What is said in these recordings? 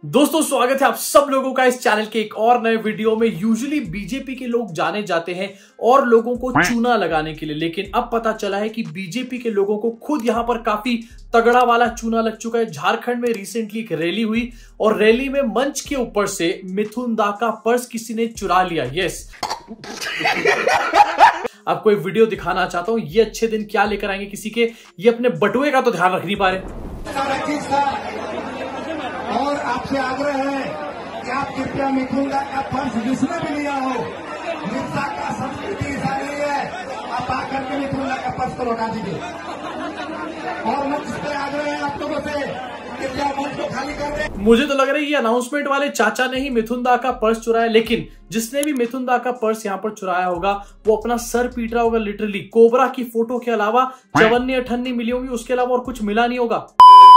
दोस्तों स्वागत है आप सब लोगों का इस चैनल के एक और नए वीडियो में। यूजुअली बीजेपी के लोग जाने जाते हैं और लोगों को चूना लगाने के लिए, लेकिन अब पता चला है कि बीजेपी के लोगों को खुद यहां पर काफी तगड़ा वाला चूना लग चुका है। झारखंड में रिसेंटली एक रैली हुई और रैली में मंच के ऊपर से मिथुन दा का पर्स किसी ने चुरा लिया। यस आपको एक वीडियो दिखाना चाहता हूं, ये अच्छे दिन क्या लेकर आएंगे किसी के। ये अपने बटुए का तो ध्यान रख नहीं पा रहे। और आपसे आग्रह है कि आप कृपया मिथुन दा का पर्स जिसने भी लिया हो, मिर्जा का संस्कृति ऐसा नहीं है, आप आकर के मिथुन दा का पर्स को लौटा दीजिए। और मंच पे आग्रह है आप लोगों से कृपया मंच को खाली कर दें। मुझे तो लग रहा है ये अनाउंसमेंट वाले चाचा ने ही मिथुन दा का पर्स चुराया, लेकिन जिसने भी मिथुन दा का पर्स यहाँ पर चुराया होगा वो अपना सर पीट रहा होगा। लिटरली कोबरा की फोटो के अलावा 54-58 मिली होंगी, उसके अलावा और कुछ मिला नहीं होगा।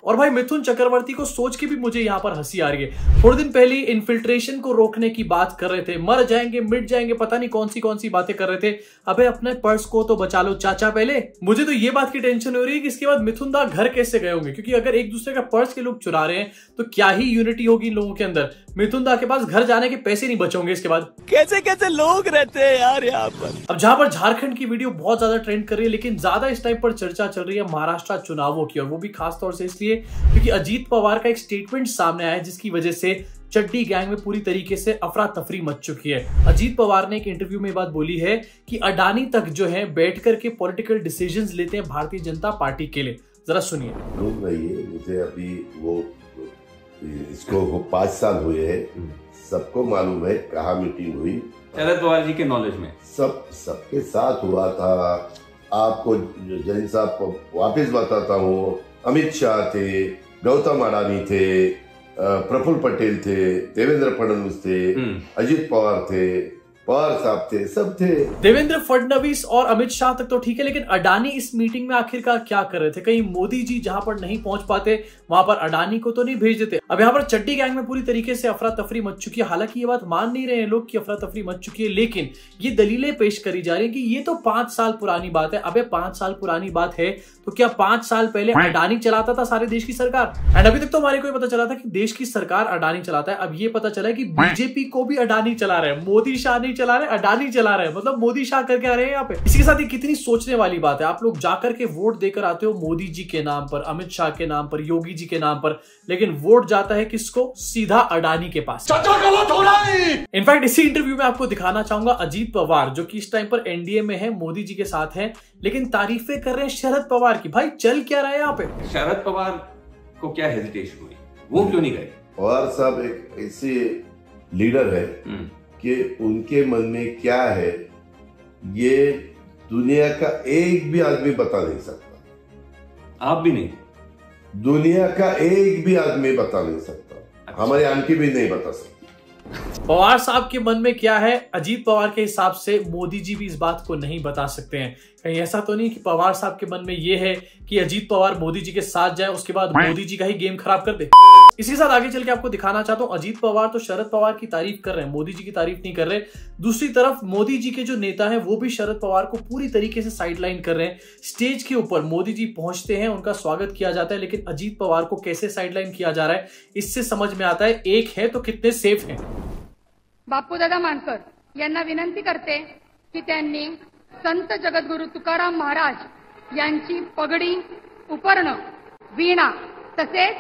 और भाई मिथुन चक्रवर्ती को सोच के भी मुझे यहाँ पर हंसी आ रही है। थोड़े दिन पहले इन्फिल्ट्रेशन को रोकने की बात कर रहे थे, मर जाएंगे मिट जाएंगे, पता नहीं कौन सी बातें कर रहे थे। अबे अपने पर्स को तो बचा लो चाचा पहले। मुझे तो ये बात की टेंशन हो रही है कि इसके बाद मिथुन दा घर कैसे गए होंगे, क्योंकि अगर एक दूसरे का पर्स के लोग चुरा रहे हैं तो क्या ही यूनिटी होगी इन लोगों के अंदर। मिथुन दा के पास घर जाने के पैसे नहीं बचेंगे इसके बाद। कैसे कैसे लोग रहते हैं यार यहाँ पर। अब जहां पर झारखंड की वीडियो बहुत ज्यादा ट्रेंड कर रही है, लेकिन ज्यादा इस टाइम पर चर्चा चल रही है महाराष्ट्र चुनावों की, और वो भी खास तौर से इसलिए क्योंकि अजीत पवार का एक स्टेटमेंट सामने आया है जिसकी वजह से चड्डी गैंग में पूरी तरीके से अफरा तफरी मच चुकी है। अजीत पवार ने एक इंटरव्यू में बात बोली है कि अडानी तक जो है बैठ करके पॉलिटिकल डिसीजंस लेते हैं भारतीय जनता पार्टी के लिए। जरा सुनिए। लोग रहिए, मुझे अभी वो इसको 5 साल हुए हैं, सबको मालूम है कहाँ मीटिंग हुई। शरद पवार जी के नॉलेज में सबके साथ हुआ था। आपको जैन साहब को वापस बताता हूँ, अमित शाह थे, गौतम अडानी थे, प्रफुल्ल पटेल थे, देवेंद्र फडणवीस थे, अजीत पवार थे, पवार साहब थे, सब थे। देवेंद्र फडणवीस और अमित शाह तक तो ठीक है, लेकिन अडानी इस मीटिंग में आखिरकार क्या कर रहे थे? कहीं मोदी जी जहां पर नहीं पहुंच पाते वहां पर अडानी को तो नहीं भेज देते। अब यहाँ पर चड्डी गैंग में पूरी तरीके से अफरा तफरी मच चुकी है। हालांकि ये बात मान नहीं रहे हैं लोग कि अफरा तफरी मच चुकी है, लेकिन ये दलीलें पेश करी जा रही है कि ये तो 5 साल पुरानी बात है। अबे 5 साल पुरानी बात है तो क्या 5 साल पहले अडानी चलाता था सारे देश की सरकार? एंड अभी तक तो हमारे को पता चला था कि देश की सरकार अडानी चलाता है। अब ये पता चला है कि बीजेपी को भी अडानी चला रहे हैं, मोदी शाह नहीं चला रहे, अडानी चला रहे हैं। मतलब मोदी शाह करके आ रहे हैं यहाँ पे। इसी के साथ ही कितनी सोचने वाली बात है, आप लोग जाकर के वोट देकर आते हो मोदी जी के नाम पर, अमित शाह के नाम पर, योगी जी के नाम पर, लेकिन वोट जाता है किसको? सीधा अडानी के पास। इनफैक्ट इसी इंटरव्यू में आपको दिखाना चाहूंगा अजीत पवार जो कि इस टाइम पर एनडीए में है, मोदी जी के साथ है, लेकिन तारीफें कर रहे हैं शरद पवार की। भाई चल क्या रहा है यहाँ पे? शरद पवार को क्या हेजिटेशन हुई, वो क्यों नहीं गए? पवार साहब एक ऐसे लीडर है कि उनके मन में क्या है ये दुनिया का एक भी आदमी बता नहीं सकता। आप भी नहीं? दुनिया का एक भी आदमी बता नहीं सकता। अच्छा। हमारे आंटी भी नहीं बता सकती। पवार साहब के मन में क्या है अजीत पवार के हिसाब से मोदी जी भी इस बात को नहीं बता सकते हैं। कहीं ऐसा तो नहीं कि पवार साहब के मन में ये है कि अजीत पवार मोदी जी के साथ जाए, उसके बाद मोदी जी का ही गेम खराब कर दे। इसी के साथ आगे चल के आपको दिखाना चाहता हूं, अजीत पवार तो शरद पवार की तारीफ कर रहे हैं, मोदी जी की तारीफ नहीं कर रहे। दूसरी तरफ मोदी जी के जो नेता हैं वो भी शरद पवार को पूरी तरीके से साइडलाइन कर रहे हैं। स्टेज के ऊपर मोदी जी पहुंचते हैं, उनका स्वागत किया जाता है, लेकिन अजीत पवार को कैसे साइडलाइन किया जा रहा है इससे समझ में आता है एक है तो कितने सेफ हैं। बापूदादा मानकर यांना विनंती करते की त्यांनी संत जगद्गुरु तुकाराम महाराज यांची पगडी, उपर्ण, वीणा तसेच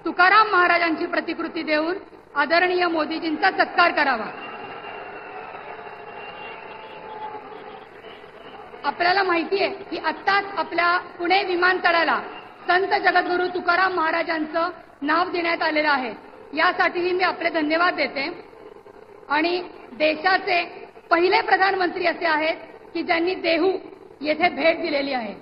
तुकाराम महाराजांची प्रतिकृती देऊन आदरणीय मोदीजींचा सत्कार करावा। आपल्याला माहिती आहे की आत्ताच आपल्या पुणे विमानतळाला संत जगद्गुरु तुकाराम महाराजांचं नाव देण्यात आलेलं आहे। यासाठीही मी आपले धन्यवाद देते आणि देशाचे पहिले प्रधानमंत्री असे आहेत की ज्यांनी देहू येथे भेट दिलेली आहे।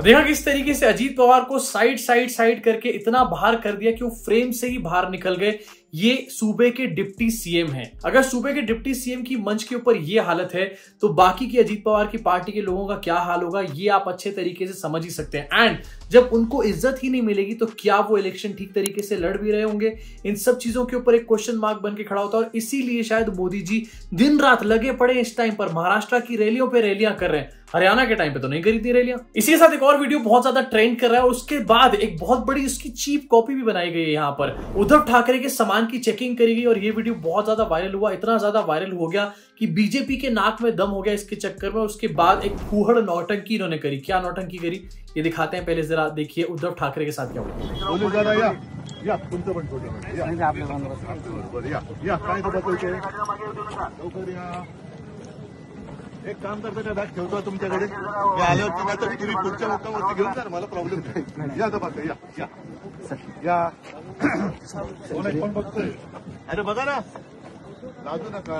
देखा किस तरीके से अजीत पवार को साइड करके इतना बाहर कर दिया कि वो फ्रेम से ही बाहर निकल गए। ये सूबे के डिप्टी सीएम हैं। अगर सूबे के डिप्टी सीएम की मंच के ऊपर ये हालत है तो बाकी की अजीत पवार की पार्टी के लोगों का क्या हाल होगा, ये आप अच्छे तरीके से समझ ही सकते हैं। एंड जब उनको इज्जत ही नहीं मिलेगी तो क्या वो इलेक्शन ठीक तरीके से लड़ भी रहे होंगे? इन सब चीजों के ऊपर एक क्वेश्चन मार्क बन के खड़ा होता है और इसीलिए शायद मोदी जी दिन रात लगे पड़े इस टाइम पर महाराष्ट्र की रैलियों पे रैलियां कर रहे हैं। हरियाणा के टाइम पे तो नहीं करी थी रैलियां। इसी के साथ एक और वीडियो बहुत ज्यादा ट्रेंड कर रहा है और उसके बाद एक बहुत बड़ी उसकी चीप कॉपी भी बनाई गई है। यहाँ पर उद्धव ठाकरे के सामान की चेकिंग करी गई और ये वीडियो बहुत ज्यादा वायरल हुआ, इतना ज्यादा वायरल हो गया कि बीजेपी के नाक में दम हो गया इसके चक्कर में। उसके बाद एक फूहड़ नौटंकी इन्होंने करी। क्या नौटंकी करी ये दिखाते हैं, पहले जरा देखिए उद्धव ठाकरे के साथ क्या हुआ। एक काम करतो त्या बॅग ठेवतो तुमच्याकडे, मी आल्यावरती नाही तर तुम्ही पुढच्या मुक्कामावरती घेऊन जा, मला प्रॉब्लेम नाही. या बघा, या कोण बघतोय? अरे बघा ना, लाजू नका.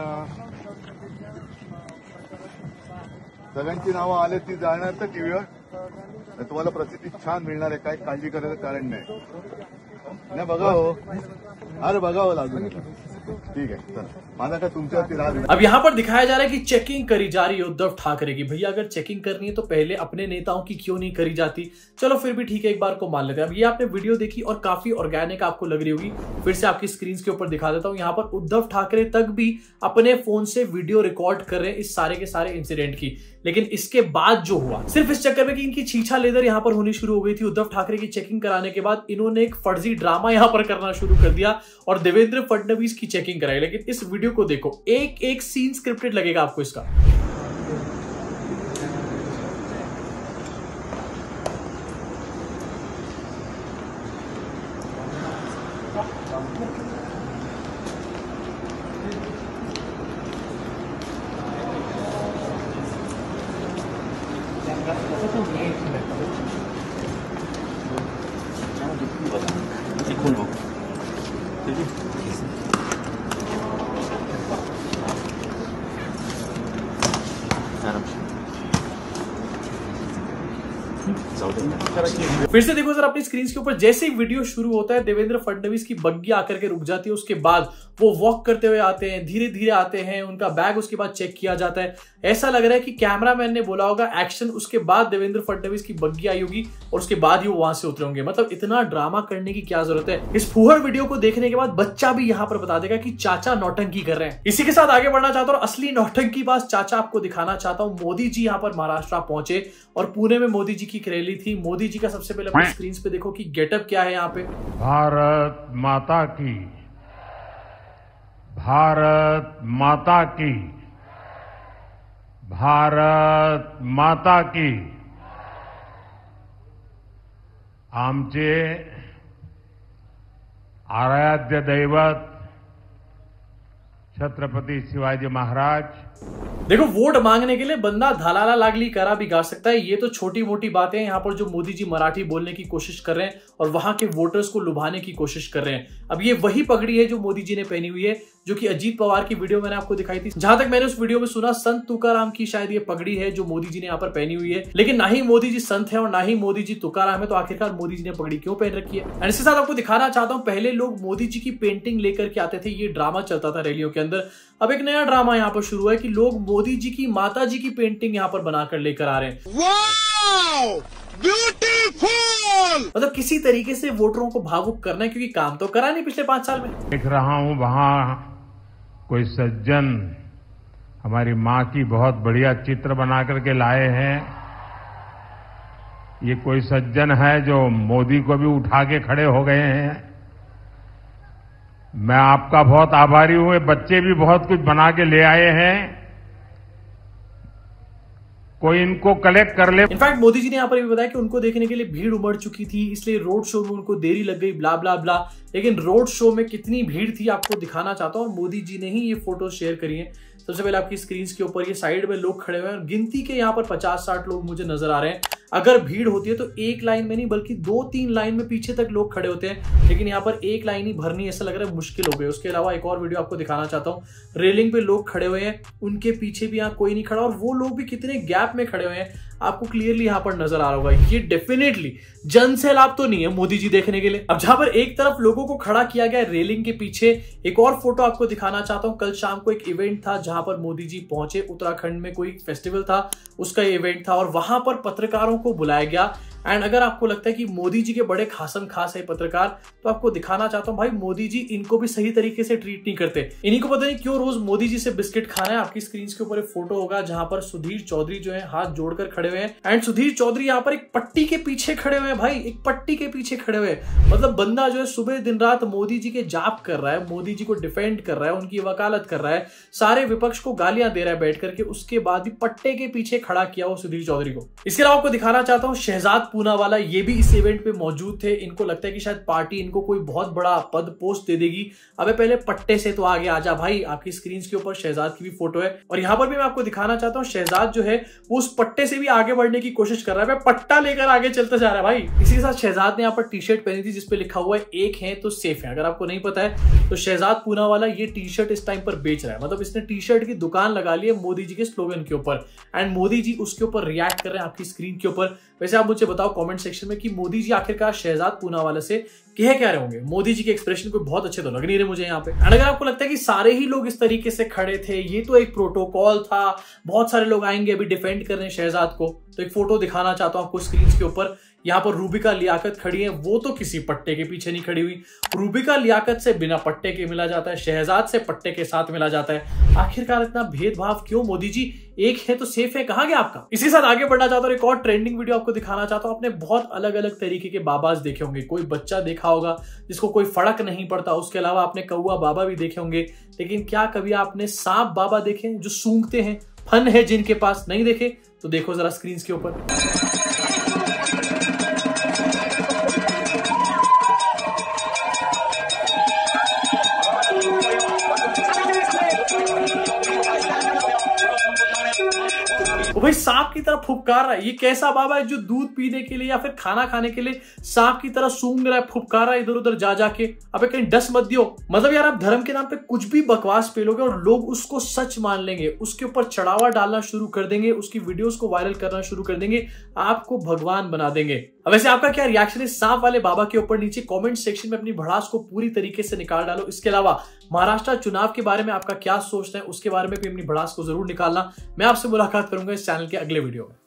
सगळ्यांची नावं आले ती जाणार तर टीव्हीवर, तुम्हाला प्रसिद्धी छान मिळणार आहे, काही काळजी करायचं कारण नाही. बघा हो, अरे बघा हो, लाजू नका. ठीक है, अब यहाँ पर दिखाया जा रहा है कि चेकिंग करी जा रही है उद्धव ठाकरे की। भैया अगर चेकिंग करनी है तो पहले अपने नेताओं की क्यों नहीं करी जाती? चलो फिर भी ठीक है, एक बार को मान लेते हैं। अब ये आपने वीडियो देखी और काफी ऑर्गेनिक आपको लग रही होगी, फिर से आपकी स्क्रीन के ऊपर दिखा देता हूँ। यहाँ पर उद्धव ठाकरे तक भी अपने फोन से वीडियो रिकॉर्ड कर रहे हैं इस सारे के सारे इंसिडेंट की। लेकिन इसके बाद जो हुआ, सिर्फ इस चक्कर में कि इनकी छीछा लेदर यहाँ पर होनी शुरू हो गई थी। उद्धव ठाकरे की चेकिंग कराने के बाद इन्होंने एक फर्जी ड्रामा यहाँ पर करना शुरू कर दिया और देवेंद्र फडणवीस की चेकिंग कराई। लेकिन इस वीडियो को देखो, एक एक सीन स्क्रिप्टेड लगेगा आपको इसका। फिर से देखो सर अपनी स्क्रीन के ऊपर, जैसे ही वीडियो शुरू होता है देवेंद्र फडणवीस की बग्गी आकर के रुक जाती है। उसके बाद वो वॉक करते हुए आते हैं, धीरे धीरे आते हैं, उनका बैग उसके बाद चेक किया जाता है। ऐसा लग रहा है कि कैमरामैन ने बोला होगा एक्शन, उसके बाद देवेंद्र फडणवीस की बग्गी आई होगी और उसके बाद ही वो वहां से उतरे होंगे। मतलब इतना ड्रामा करने की क्या जरूरत है? इस फूहड़ वीडियो को देखने के बाद बच्चा भी यहाँ पर बता देगा कि चाचा नौटंकी कर रहे हैं। इसी के साथ आगे बढ़ना चाहता हूँ और असली नौटंकी बाज चाचा आपको दिखाना चाहता हूँ। मोदी जी यहाँ पर महाराष्ट्र पहुंचे और पुणे में मोदी जी की रैली थी। मोदी जी का सबसे पहले अपनी स्क्रीन पे देखो कि गेटअप क्या है यहाँ पे। भारत माता की, भारत माता की, भारत माता की। आमचे आराध्य दैवत छत्रपति शिवाजी महाराज। देखो वोट मांगने के लिए बंदा धलाला लागली करा भी गा सकता है। ये तो छोटी मोटी बातें हैं यहाँ पर जो मोदी जी मराठी बोलने की कोशिश कर रहे हैं और वहां के वोटर्स को लुभाने की कोशिश कर रहे हैं। अब ये वही पगड़ी है जो मोदी जी ने पहनी हुई है, जो कि अजीत पवार की वीडियो मैंने आपको दिखाई थी। जहां तक मैंने उस वीडियो में सुना, संत तुकाराम की शायद ये पगड़ी है जो मोदी जी ने यहाँ पर पहनी हुई है। लेकिन ना ही मोदी जी संत है और ना ही मोदी जी तुकाराम है, तो आखिरकार मोदी जी ने पगड़ी क्यों पहन रखी है? और इसके साथ आपको दिखाना चाहता हूँ, पहले लोग मोदी जी की पेंटिंग लेकर के आते थे, ये ड्रामा चलता था रैलियों के अंदर। अब एक नया ड्रामा यहाँ पर शुरू है कि लोग मोदी जी की माता जी की पेंटिंग यहाँ पर बनाकर लेकर आ रहे हैं। Wow, beautiful. मतलब किसी तरीके से वोटरों को भावुक करना है, क्योंकि काम तो करा नहीं पिछले 5 साल में। देख रहा हूं वहां कोई सज्जन हमारी मां की बहुत बढ़िया चित्र बना करके लाए हैं। ये कोई सज्जन है जो मोदी को भी उठा के खड़े हो गए हैं। मैं आपका बहुत आभारी हूं। बच्चे भी बहुत कुछ बना के ले आए हैं, कोई इनको कलेक्ट कर ले। इनफैक्ट मोदी जी ने यहाँ पर भी बताया कि उनको देखने के लिए भीड़ उमड़ चुकी थी, इसलिए रोड शो में उनको देरी लग गई, ब्ला ब्ला ब्ला। लेकिन रोड शो में कितनी भीड़ थी आपको दिखाना चाहता हूँ। मोदी जी ने ही ये फोटो शेयर करी है। सबसे पहले आपकी स्क्रीन के ऊपर ये साइड में लोग खड़े हुए हैं, गिनती के यहाँ पर 50-60 लोग मुझे नजर आ रहे हैं। अगर भीड़ होती है तो एक लाइन में नहीं बल्कि 2-3 लाइन में पीछे तक लोग खड़े होते हैं, लेकिन यहाँ पर एक लाइन ही भरनी ऐसा लग रहा है मुश्किल हो गई। उसके अलावा एक और वीडियो आपको दिखाना चाहता हूँ, रेलिंग पे लोग खड़े हुए हैं, उनके पीछे भी यहाँ कोई नहीं खड़ा और वो लोग भी कितने गैप में खड़े हुए हैं। आपको क्लियरली यहाँ पर नजर आ रहा होगा। ये डेफिनेटली जन सैलाब तो नहीं है मोदी जी देखने के लिए। अब जहां पर एक तरफ लोगों को खड़ा किया गया रेलिंग के पीछे, एक और फोटो आपको दिखाना चाहता हूं। कल शाम को एक इवेंट था जहां पर मोदी जी पहुंचे, उत्तराखंड में कोई फेस्टिवल था, उसका इवेंट था और वहां पर पत्रकारों को बुलाया गया। एंड अगर आपको लगता है कि मोदी जी के बड़े खासम खास है पत्रकार, तो आपको दिखाना चाहता हूं भाई मोदी जी इनको भी सही तरीके से ट्रीट नहीं करते। इन्हीं को पता नहीं क्यों रोज मोदी जी से बिस्किट खाना है। आपकी स्क्रीन के ऊपर एक फोटो होगा जहां पर सुधीर चौधरी जो है हाथ जोड़कर खड़े हुए हैं। एंड सुधीर चौधरी यहाँ पर एक पट्टी के पीछे खड़े हुए हैं भाई, एक पट्टी के पीछे खड़े हुए हैं। मतलब बंदा जो है सुबह दिन रात मोदी जी के जाप कर रहा है, मोदी जी को डिफेंड कर रहा है, उनकी वकालत कर रहा है, सारे विपक्ष को गालियां दे रहा है बैठ करके, उसके बाद भी पट्टे के पीछे खड़ा किया वो सुधीर चौधरी को। इसके अलावा आपको दिखाना चाहता हूँ शहजाद पूनावाला, ये भी इस इवेंट पे मौजूद थे। इनको लगता है कि शायद पार्टी इनको कोई बहुत बड़ा पद पोस्ट दे देगी। अबे पहले पट्टे से तो आगे आजा भाई। आपकी स्क्रीन के ऊपर शहजाद की भी फोटो है और यहां पर भी मैं आपको दिखाना चाहता हूं शहजाद जो है वो उस पट्टे से भी आगे बढ़ने की कोशिश कर रहा है। पट्टा लेकर आगे चलता जा रहा है भाई। इसी के साथ शहजाद ने यहाँ पर टी शर्ट पहनी थी जिसपे लिखा हुआ है एक है तो सेफ है। अगर आपको नहीं पता है तो शहजाद पूनावाला ये टी शर्ट इस टाइम पर बेच रहा है। मतलब इसने टी शर्ट की दुकान लगा ली है मोदी जी के स्लोगन के ऊपर एंड मोदी जी उसके ऊपर रिएक्ट कर रहे हैं आपकी स्क्रीन के ऊपर। वैसे आप मुझे बताओ कमेंट सेक्शन में कि मोदी जी आखिरकार शहजाद पूनावाला से कह क्या रहे होंगे। मोदी जी के एक्सप्रेशन कोई बहुत अच्छे तो लग नहीं रहे मुझे यहाँ पे। अगर आपको लगता है कि सारे ही लोग इस तरीके से खड़े थे, ये तो एक प्रोटोकॉल था, बहुत सारे लोग आएंगे अभी डिफेंड कर रहे हैं शहजाद को, तो एक फोटो दिखाना चाहता हूं आपको स्क्रीन के ऊपर। यहाँ पर रूबिका लियाकत खड़ी है, वो तो किसी पट्टे के पीछे नहीं खड़ी हुई। रूबिका लियाकत से बिना पट्टे के मिला जाता है, शहजाद से पट्टे के साथ मिला जाता है। आखिरकार इतना भेदभाव क्यों मोदी जी? एक है तो सेफ है, कहां गया आपका? इसी साथ आगे बढ़ना चाहता हूं, एक और ट्रेंडिंग वीडियो आपको दिखाना चाहता हूं। आपने बहुत अलग अलग तरीके के बाबाज देखे होंगे। कोई बच्चा देखा होगा जिसको कोई फर्क नहीं पड़ता, उसके अलावा आपने कौआ बाबा भी देखे होंगे। लेकिन क्या कभी आपने सांप बाबा देखे जो सूंघते हैं, फन है जिनके पास? नहीं देखे तो देखो जरा स्क्रीन के ऊपर। भाई सांप की तरह फुफकार रहा है। ये कैसा बाबा है जो दूध पीने के लिए या फिर खाना खाने के लिए सांप की तरह सूंघ रहा है, फुफकार रहा है इधर उधर जा जाके? अबे कहीं डस मत दियो। मतलब यार आप धर्म के नाम पे कुछ भी बकवास पेलोगे और लोग उसको सच मान लेंगे, उसके ऊपर चढ़ावा डालना शुरू कर देंगे, उसकी वीडियोस को वायरल करना शुरू कर देंगे, आपको भगवान बना देंगे। अब वैसे आपका क्या रिएक्शन है सांप वाले बाबा के ऊपर? नीचे कमेंट सेक्शन में अपनी भड़ास को पूरी तरीके से निकाल डालो। इसके अलावा महाराष्ट्र चुनाव के बारे में आपका क्या सोचना है उसके बारे में भी अपनी भड़ास को जरूर निकालना। मैं आपसे मुलाकात करूंगा इस चैनल के अगले वीडियो में।